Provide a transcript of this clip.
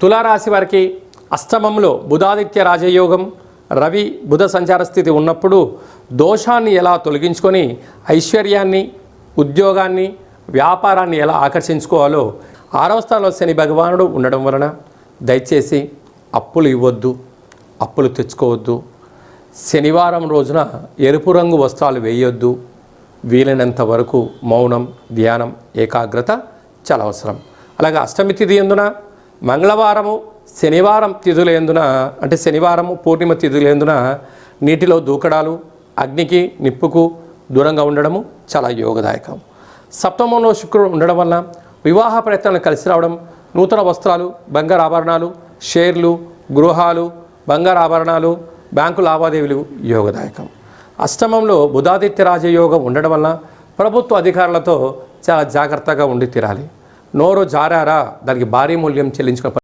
తులారాశి వారికి అష్టమంలో బుధాదిత్య రాజయోగం, రవి బుధ సంచార స్థితి ఉన్నప్పుడు దోషాన్ని ఎలా తొలగించుకొని ఐశ్వర్యాన్ని, ఉద్యోగాన్ని, వ్యాపారాన్ని ఎలా ఆకర్షించుకోవాలో 6వ స్థానంలో శని భగవానుడు ఉండడం వలన దయచేసి అప్పులు ఇవ్వద్దు, అప్పులు తెచ్చుకోవద్దు. శనివారం రోజున ఎరుపు రంగు వస్త్రాలు వేయొద్దు. వీలైనంత వరకు మౌనం, ధ్యానం, ఏకాగ్రత చాలా అవసరం. అలాగే అష్టమి తిథి ఎందున మంగళవారము, శనివారం తిథులు ఎందున అంటే శనివారము పూర్ణిమ తిథులు ఎందున నీటిలో దూకడాలు, అగ్నికి నిప్పుకు దూరంగా ఉండడము చాలా యోగదాయకం. సప్తమంలో శుక్రుడు ఉండడం వల్ల వివాహ ప్రయత్నాలు కలిసి రావడం, నూతన వస్త్రాలు, బంగారు ఆభరణాలు, షేర్లు, గృహాలు, బంగారు ఆభరణాలు, బ్యాంకు లావాదేవీలు యోగదాయకం. అష్టమంలో బుధాదిత్య రాజయోగం ఉండడం వల్ల ప్రభుత్వ అధికారులతో చాలా జాగ్రత్తగా ఉండి తీరాలి. నోరు జారారా దానికి భారీ మూల్యం చెల్లించుకునే